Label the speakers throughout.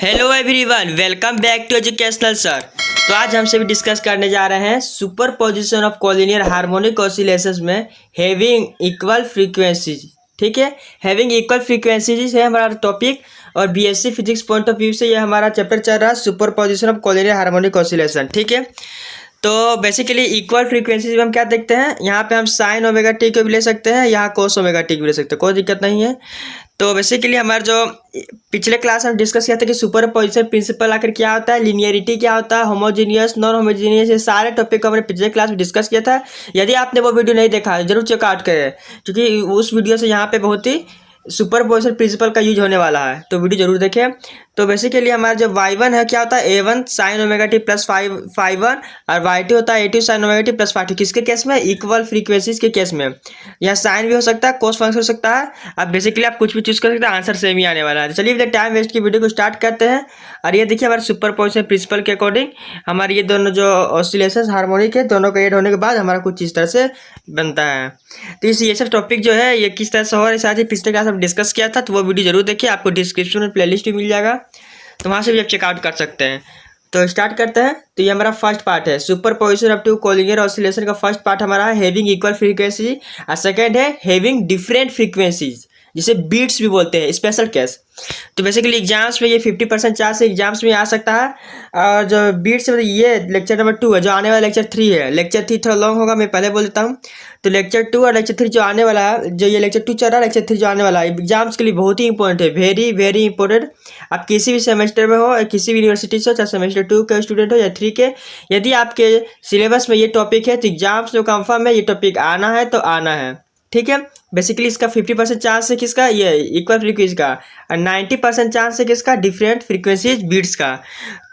Speaker 1: Hello everyone, welcome back to educational sir. तो आज हम सभी डिस्कस करने जा रहे हैं superposition of collinear harmonic oscillations में हैविंग इक्वल फ्रीक्वेंसीज। ठीक है, हैविंग इक्वल फ्रीक्वेंसीज है हमारा टॉपिक और BSc physics point of view से ये हमारा चैप्टर चल रहा है superposition of collinear harmonic oscillation. ठीक है, तो बेसिकली इक्वल फ्रीक्वेंसीज में हम क्या देखते हैं, यहाँ पे हम साइन ओमेगा टी को भी ले सकते हैं, यहाँ कोस ओमेगा टी को भी ले सकते हैं, कोई दिक्कत नहीं है। तो बेसिकली हमारे जो पिछले क्लास में डिस्कस किया था कि सुपर पोजिशन प्रिंसिपल आखिर क्या होता है, लिनियरिटी क्या होता है, होमोजीनियस नॉन होमोजीनियस, ये सारे टॉपिक को हमने पिछले क्लास में डिस्कस किया था। यदि आपने वो वीडियो नहीं देखा जरूर चेकआउट करें, क्योंकि उस वीडियो से यहाँ पे बहुत ही सुपर पोजिशन प्रिंसिपल का यूज होने वाला है, तो वीडियो जरूर देखें। तो बेसिकली हमारा जो y1 है क्या होता है, a1 sine omega T plus phi one, और y2 होता है a2 sine omega T plus phi two. किसके केस में, इक्वल फ्रीक्वेंसीज के केस में। यहाँ साइन भी हो सकता है, कोस फंक्शन हो सकता है, अब बेसिकली आप कुछ भी चूज कर सकते हैं, आंसर सेम ही आने वाला है। तो चलिए विद टाइम वेस्ट की वीडियो को स्टार्ट करते हैं। और ये देखिए हमारे सुपर पोजिशन प्रिंसिपल के अकॉर्डिंग हमारे ये दोनों जो ऑसिलेशन हार्मोनिक है दोनों को ऐड होने के बाद हमारा कुछ इस तरह से बनता है। तो ये सब टॉपिक जो है ये किस तरह से हो रहा है साथ ही पिछले क्लास में डिस्कस किया था, तो वो वीडियो जरूर देखिए, आपको डिस्क्रिप्शन में प्लेलिस्ट भी मिल जाएगा, तो वहाँ से भी आप चेकआउट कर सकते हैं। तो स्टार्ट करते हैं। तो ये हमारा फर्स्ट पार्ट है superposition up to collinear oscillation का फर्स्ट पार्ट हमारा है हैविंग इक्वल फ्रीक्वेंसी, और सेकंड है हैविंग डिफरेंट फ्रीक्वेंसीज, जिसे बीट्स भी बोलते हैं, स्पेशल केस। तो बेसिकली एग्जाम्स में ये 50% चांस है एग्जाम्स में आ सकता है। और जो बीट्स मतलब ये लेक्चर नंबर 2 है, जो आने वाला लेक्चर 3 है। लेक्चर 3 थोड़ा लॉन्ग होगा, मैं पहले बोल देता हूँ। तो लेक्चर 2 और लेक्चर 3 जो आने वाला है, जो ये लेक्चर 2 चल रहा है, लेक्चर 3 जो आने वाला है, एग्जाम्स के लिए बहुत ही इंपॉर्टेंट है, वेरी वेरी इंपॉर्टेंट। आप किसी भी सेमेस्टर में हो, किसी भी यूनिवर्सिटी से हो, चाहे सेमेस्टर 2 के स्टूडेंट हो या 3 के, यदि आपके सिलेबस में ये टॉपिक है तो एग्जाम्स में कंफर्म है ये टॉपिक आना है तो आना है। ठीक है, बेसिकली इसका 50% चांस है किसका, ये इक्वल फ्रीक्वेंसी का, और 90% चांस है किसका, डिफरेंट फ्रीक्वेंसीज बीट्स का।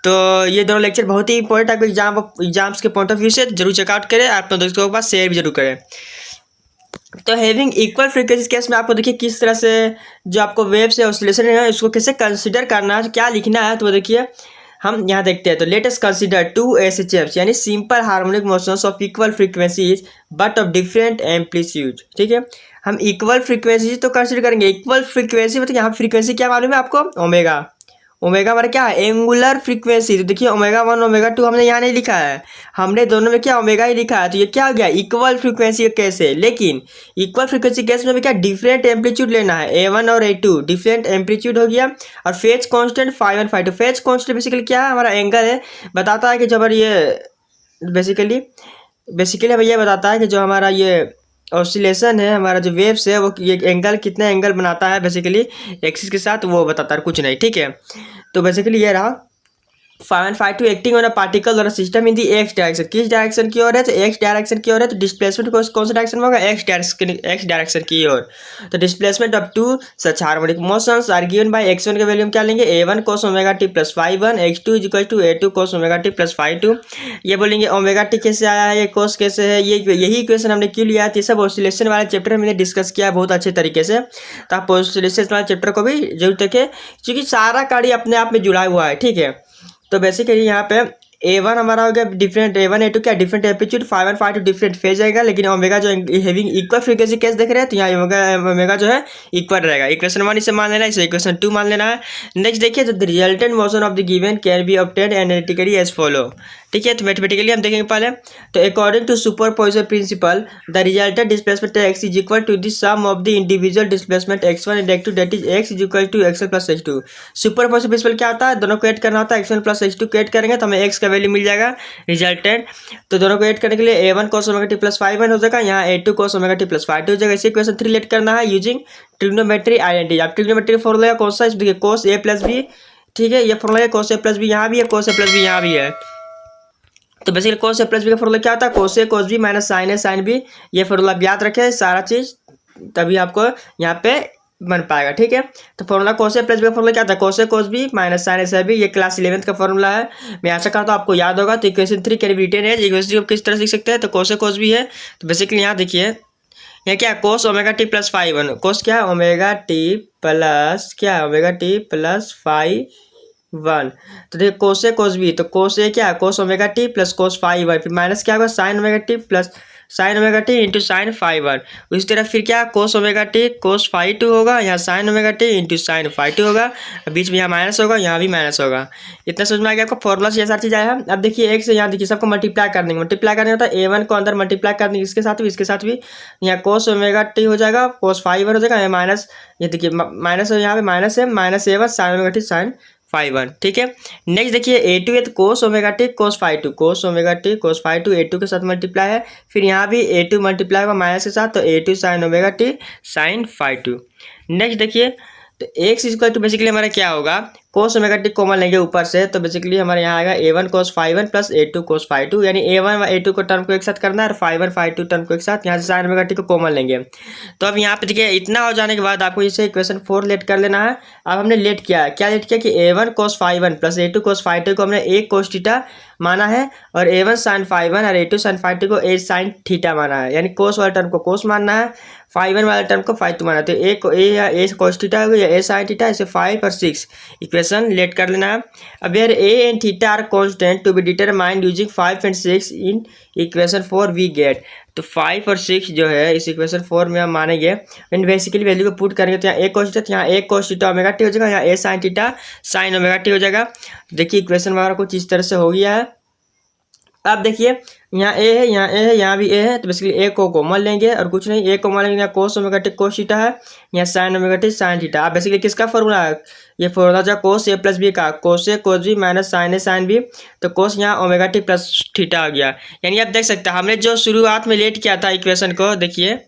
Speaker 1: तो ये दोनों लेक्चर बहुत ही इंपॉर्टेंट है आपको एग्जाम्स के पॉइंट ऑफ व्यू से, जरूर चेकआउट करें, आप अपने दोस्तों के पास शेयर भी जरूर करें। तो हैविंग इक्वल फ्रीक्वेंसी केस में आपको देखिए किस तरह से जो आपको वेव्स या ऑसिलेशन है उसको कैसे कंसिडर करना है, क्या लिखना है, तो वो देखिए हम यहाँ देखते हैं। तो लेट अस कंसीडर 2 SHFs यानी simple harmonic motions of equal frequencies but of different amplitude. ठीक है, हम इक्वल फ्रीक्वेंसीज तो कंसीडर करेंगे। इक्वल फ्रीक्वेंसी मतलब यहाँ फ्रीक्वेंसी क्या मालूम है आपको, ओमेगा। ओमेगा हमारा क्या है, एंगुलर फ्रीक्वेंसी। तो देखिए ओमेगा 1 ओमेगा 2 हमने यहाँ नहीं लिखा है, हमने दोनों में क्या ओमेगा ही लिखा है। तो ये क्या हो गया, इक्वल फ्रीक्वेंसी केस है। लेकिन इक्वल फ्रीक्वेंसी केस में भी क्या डिफरेंट एम्पलीट्यूड लेना है, A1 और A2 डिफरेंट एम्पलीट्यूड हो गया। और phase constant φ1 φ2। Phase constant basically क्या है, हमारा एंगल है, बताता है कि जब ये बेसिकली हमें ये बताता है कि जो हमारा ये ऑसिलेशन है, हमारा जो वेव्स है वो ये एंगल कितना एंगल बनाता है बेसिकली एक्सिस के साथ, वो बताता है, कुछ नहीं। ठीक है, तो बेसिकली ये रहा φ1 φ2 एक्टिंग ऑन अ पार्टिकल और system in the x direction. किस डायरेक्शन की ओर है, तो एक्स डायरेक्शन की ओर है। तो डिस्प्लेसमेंट कौन सा डायरेक्शन में होगा, एक्स डायरेक्शन की ओर। तो displacement of 2 such harmonic motions are given by x1 के वैल्यू हम क्या लेंगे, A1 cos omega T plus φ1, x2 A2 cos omega T plus φ2। ये बोलेंगे ओमेगा टी कैसे आया है, ये cos कैसे है, ये यही इक्वेशन हमने क्यों लिया है। ये सब ऑसिलेशन वाले चैप्टर में मैंने डिस्कस किया है बहुत अच्छे तरीके से, तो आप ऑसिलेशन वाले चैप्टर को भी जरूर देखें, क्योंकि सारा कार्य अपने आप में जुड़ा हुआ है। ठीक है, तो बेसिकली यहाँ पे A1 हमारा हो गया डिफरेंट, A1 A2 क्या डिफरेंट एम्पलीट्यूड, φ1 φ2 डिफरेंट फेज आएगा। लेकिन ओमेगा जो हैविंग इक्वल फ्रीक्वेंसी केस देख रहे हैं, तो यहाँ ओमेगा जो है इक्वल रहेगा। इक्वेशन 1 इसे मान लेना है, इसे इक्वेशन 2 मान लेना है। नेक्स्ट देखिए, the resultant motion of the given can be obtained analytically as follow. ठीक है, तो मैथमेटिकली हम देखेंगे पहले। तो according to superposition principle the resultant displacement x is equal to the sum of the individual displacement x1 and x2 that is x is equal to x1 plus x2। Superposition principle क्या होता है, दोनों को add करना होता है, x1 plus x2 को add करेंगे तो हमें x का वैल्यू मिल जाएगा रिजल्टेंट। तो दोनों को ऐड करने के लिए A1 cos omega T plus φ1 हो जाएगा, यहाँ A2 cos omega T plus φ2 हो जाएगा। इसी इक्वेशन 3 लेट करना है यूजिंग ट्रिग्नोमेट्री आइडेंटिटी। आप ट्रिग्नोमेट्री फॉर्मूला कौन सा है, देखिए cos a प्लस बी। ठीक है, ये फॉर्मूला है cos a प्लस बी, यहाँ भी है cos a प्लस बी, यहाँ भी है। तो basically cos a plus B का फॉर्मूला क्या होता है, cos a cos b minus sin a sin b। ये फॉर्मूला आप याद रखें सारा चीज, तभी आपको यहाँ पे बन पाएगा। ठीक है, तो formula cos a plus B का फॉर्मूला क्या था, cos a cos b minus sin a sin b। ये क्लास 11th का फॉर्मूला है, मैं आशा करता हूँ आपको याद होगा। तो इक्वेशन 3 कैन बी रिटेन है, इक्वेशन 3 किस तरह से लिख सकते हैं, तो cos a cos b है। तो बेसिकली यहाँ देखिए यहाँ क्या है, cos omega T plus φ1, cos क्या है ओमेगा टी प्लस क्या है ओमेगा टी प्लस φ1। तो देखिए cos a cos b, तो cos a क्या है cos omega T plus cos φ1, फिर माइनस क्या होगा sin omega T plus sine omega T into sine phi one. उसी तरह फिर क्या cos omega T cos phi two होगा, यहाँ sine omega T into sine phi two होगा, बीच में यहाँ माइनस होगा, यहाँ भी माइनस होगा। इतना समझ में आ गया आपको, फॉर्मूला से ये सारी चीज़ आया है। अब देखिए एक से यहाँ देखिए सबको मल्टीप्लाई करने होता है, A1 को अंदर मल्टीप्लाई करने इसके साथ भी इसके साथ भी, यहाँ कोस ओमेगा टी हो जाएगा, कोस फाइव वन हो जाएगा, यहाँ माइनस, ये देखिए माइनस, यहाँ पे माइनस है, minus A1 sine omega T sine phi one. ठीक है, नेक्स्ट देखिए A2 है तो cos omega T cos phi two, cos omega T cos phi two A2 के साथ मल्टीप्लाई है, फिर यहाँ भी A2 मल्टीप्लाई होगा माइनस के साथ, तो A2 sine omega T sine phi two. Next देखिए तो एक्स इक्वल टू बेसिकली हमारा क्या होगा, कोस ओमेगा टी कॉमन लेंगे ऊपर से, तो बेसिकली हमारे यहाँ आएगा A1 cos phi one plus A2 cos phi two, यानी A1 व A2 को टर्म को एक साथ करना है और phi one phi two term को एक साथ, यहाँ से साइन ओमेगा टी को कॉमन लेंगे। तो अब यहाँ पे देखिए इतना हो जाने के बाद आपको इसे इक्वेशन 4 लेट कर लेना है। अब हमने लेट किया, क्या लेट किया कि A1 cos phi one plus A2 cos phi two को हमने एक कोस थीटा माना है, और A1 साइन फाइव वन और A2 साइन फाइव टू को ए साइन थीटा माना है, यानी कोस वाले टर्म को कोस मानना है, फाइव वन वाले टर्म को फाइव टू माना है। तो ए कोस थीटा हो गया, ए साइन थीटा, इसे 5 और 6 इक्वेशन लेट कर लेना है। अब यार A and theta are constant to be determined using 5 and 6 in equation 4 we get. तो 5 और 6 जो है इस इक्वेशन 4 में हम मानेंगे, एंड बेसिकली वैल्यू को पुट करेंगे तो यहाँ ए कोस थीटा, यहाँ A cos theta omega T हो जाएगा, यहाँ A sine theta sine omega T हो जाएगा। देखिए इक्वेशन वगैरह कुछ इस तरह से हो गया है। अब देखिए यहाँ ए है, यहाँ ए है, यहाँ भी ए है, तो बेसिकली ए को कॉमन लेंगे और कुछ नहीं, ए कॉमन लेंगे, यहाँ कोस ओमेगा टी कोस थीटा है, यहाँ sine omega T sine theta. अब बेसिकली किसका फॉर्मूला है, ये फॉर्मूला जो कोस ए प्लस बी का, कोस A cos B minus sign A sine B, तो कोस यहाँ ओमेगा टी प्लस थीटा आ गया। यानी आप देख सकते हैं हमने जो शुरुआत में लेट किया था इक्वेशन को, देखिए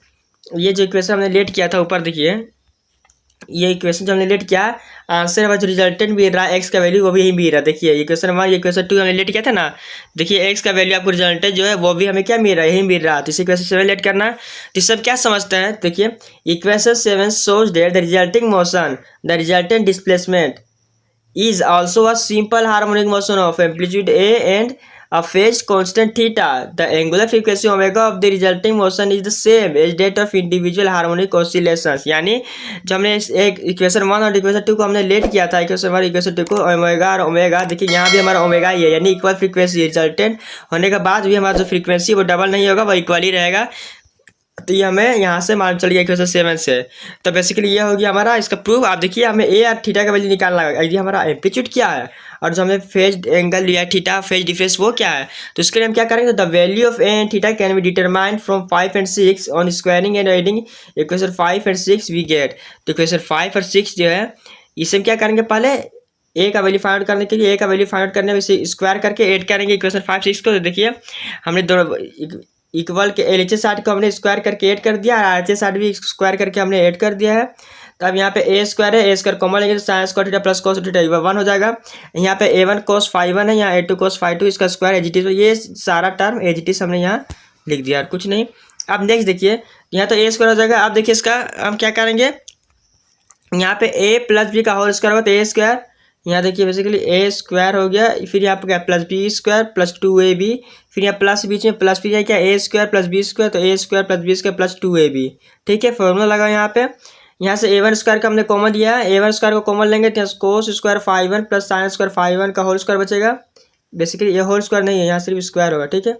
Speaker 1: ये जो इक्वेशन हमने लेट किया था ऊपर, देखिए ये इक्वेशन जो हमने लेट किया, आंसर में जो रिजल्टेंट भी रहा एक्स का वैल्यू वो भी यही मिल रहा है। देखिए इक्वेशन 1 इक्वेशन 2 हमने लेट किया था ना, देखिए एक्स का वैल्यू आपको रिजल्टेंट जो है वो भी हमें क्या मिल रहा है, यही मिल रहा है। तो इस इक्वेशन 7 लेट करना है। तो सब क्या समझते हैं, देखिए equation 7 shows that the resulting motion, the resultant displacement is also a simple harmonic motion of amplitude A and a phase constant theta. The angular frequency omega of the resulting motion is the same as that of individual harmonic oscillations. यानी जो हमने एक equation 1 और equation 2 को हमने late किया था, equation 1 equation 2 को ओमेगा और ओमेगा, देखिए यहाँ भी हमारा ओमेगा ही है, यानी इक्वल फ्रीक्वेंसी रिजल्टेंट होने के बाद भी हमारा जो फ्रीक्वेंसी वो डबल नहीं होगा, वो इक्वल ही रहेगा। तो ये हमें यहाँ से मालूम चल गया इक्वेशन 7 से। तो बेसिकली ये हो गया हमारा इसका प्रूफ। आप देखिए हमें ए और थीटा का वैल्यू निकालना है, यदि हमारा एम्पलीट्यूड क्या है और जो हमें फेज एंगल लिया थीटा फेज डिफरेंस वो क्या है, तो इसके लिए हम क्या करेंगे, the value of A and theta can be determined from 5 and 6 on squaring and adding equation 5 and 6 we get. तो इक्वेशन 5 और 6 जो है इसे हम क्या करेंगे, पहले ए का वैल्यू फाइंड आउट करने के लिए ए का वैल्यू फाइंड आउट करने में इसे स्क्वायर करके ऐड करेंगे इक्वेशन 5 6 को। तो देखिए हमने दोनों इक्वल के एल एच साइड को हमने स्क्वायर करके ऐड कर दिया, आर एच साइड भी स्क्वायर करके हमने ऐड कर दिया है। तो अब यहाँ पे ए स्क्वायर है, ए स्क्वायर कॉमन लेंगे तो sine square theta plus cos theta 1 हो जाएगा। यहाँ पे A1 कोस फाइव वन है, यहाँ A2 कोस फाइव टू, इसका स्क्वायर एजिटिस, ये सारा टर्म एजिटिस हमने यहाँ लिख दिया, कुछ नहीं। अब नेक्स्ट देखिए यहाँ तो ए स्क्वायर हो जाएगा। अब देखिए इसका हम क्या करेंगे, यहाँ पे ए प्लस बी का होल स्क्वायर होगा तो ए स्क्वायर, यहाँ देखिए बेसिकली ए स्क्वायर हो गया, फिर यहाँ पे क्या plus B square plus 2ab, फिर यहाँ प्लस बीच में प्लस फिर क्या A square plus B square, तो A square plus B square plus 2ab। ठीक है, फॉर्मूला लगा यहाँ पे। यहाँ से A1 स्क्वायर का हमने कॉमन दिया है, A1 स्क्वायर को कॉमन लेंगे तो cos square five one plus sine square five one का होल स्क्वायर बचेगा। बेसिकली ये होल स्क्वायर नहीं है, यहाँ सिर्फ स्क्वायर होगा। ठीक है,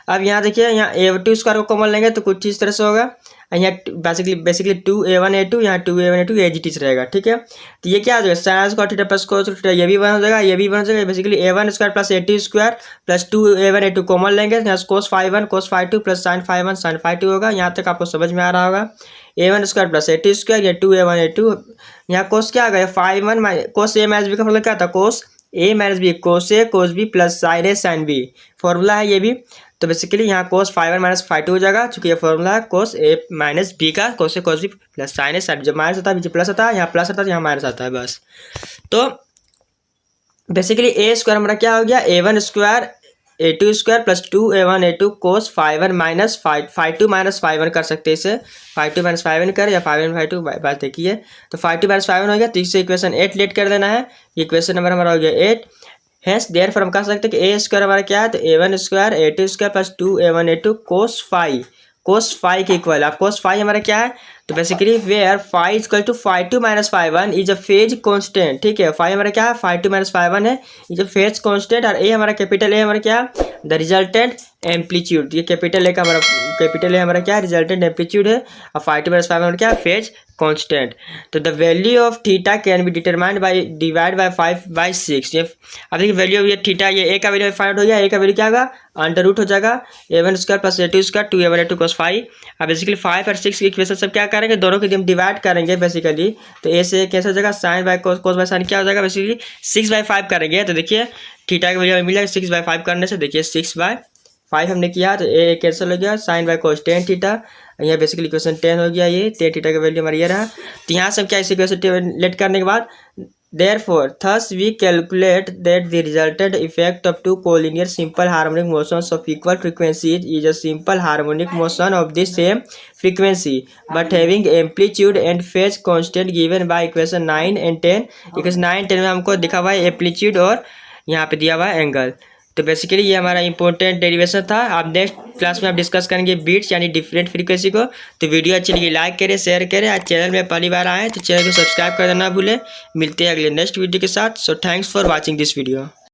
Speaker 1: अब यहाँ देखिए यहाँ A2 स्क्वायर को कॉमन लेंगे तो कुछ इस तरह से होगा, यहाँ बेसिकली 2a1 a2, यहाँ 2a1 a2 एजिटिस रहेगा। ठीक है, तो ये क्या हो जाएगा, sine square theta plus cos theta, ये भी 1 हो जाएगा, ये भी 1 हो जाएगा। Basically A1 square plus A2 square plus 2a1 a2 common लेंगे, यहाँ cos phi one cos phi two plus sine phi one sine phi two होगा। यहाँ तक आपको समझ में आ रहा होगा। A1 square plus A2 square, या 2a1 a2, यहाँ कोस क्या आ गया phi one, cos A minus B का फॉर्मूला क्या था, cos A minus B cos A cos B plus sine A sine B, formula है ये भी। तो बेसिकली यहाँ cos phi one minus phi two हो जाएगा, चूंकि ये फॉर्मूला है कोस ए माइनस बी का, कोस A cos B plus sine A sign, जब माइनस होता है पीछे प्लस आता है, यहाँ प्लस आता है यहाँ माइनस आता है बस। तो बेसिकली ए स्क्वायर हमारा क्या हो गया, A1 square A2 square plus 2a1 a2 cos phi one minus phi two minus phi one कर सकते हैं इसे, phi two minus phi one कर या फाइव वन फाइव टू बात देखिए। तो phi two minus phi one हो गया, तो इससे इक्वेशन 8 लेट कर देना है। इक्वेशन नंबर हमारा हो गया 8। हेंस देयरफॉर हम कह सकते हैं कि ए स्क्वायर हमारा क्या है, तो A1 square A2 square plus 2a1 a2 cos phi के इक्वल। अब कोस फाइव हमारा क्या है, तो basically where phi equal to phi two minus phi one is a phase constant, ठीक है। फाई हमारा क्या है, phi two minus phi one है, इज अ फेज कॉन्स्टेंट, और ए हमारा कैपिटल ए हमारा क्या, द रिजल्टेंट एम्पलीट्यूड, ये कैपिटल ए का हमारा, कैपिटल ए हमारा क्या, रिजल्टेंट एम्पलीट्यूड है, और phi two minus phi one क्या, फेज कांस्टेंट। तो the value of theta can be determined by divide by 5/6। ये अब देखिए वैल्यू ये थीटा, ये ए का वैल्यू फाइंड हो गया, ए का वैल्यू क्या होगा, अंडर रूट हो जाएगा a1 square plus a2 square 2a1 a2 cos 5। अब बेसिकली 5 और 6 की इक्वेशन सब क्या करेंगे, दोनों की हम डिवाइड करेंगे बेसिकली। तो ए से कैसे हो जाएगा, sine by cos, cos by sine क्या हो जाएगा, बेसिकली 6/5 करेंगे। तो देखिए थीटा का वैल्यू मिलेगा 6/5 करने से, देखिए 6/5 हमने किया तो ए कैंसिल हो गया, sine by cos tan theta, यहाँ बेसिकली इक्वेशन 10 हो गया, ये 10 थीटा का वैल्यू हमारा ये रहा। तो यहाँ से हम क्या, इस इक्वेशन लेट करने के बाद therefore thus we calculate that the resultant effect of two collinear simple harmonic motions of equal frequencies is a simple harmonic motion of the same frequency but having amplitude and phase constant given by equation 9 and 10। Equation 9 10 में हमको दिखा हुआ है amplitude और यहाँ पे दिया हुआ है एंगल। तो बेसिकली ये हमारा इंपॉर्टेंट डेरिवेशन था। आप नेक्स्ट क्लास में आप डिस्कस करेंगे बीट्स यानी डिफरेंट फ्रीक्वेंसी को। तो वीडियो अच्छी लगी लाइक करें, शेयर करें। आज चैनल में पहली बार आए तो चैनल को सब्सक्राइब कर देना भूलें। मिलते हैं अगले नेक्स्ट वीडियो के साथ। So thanks for watching this video.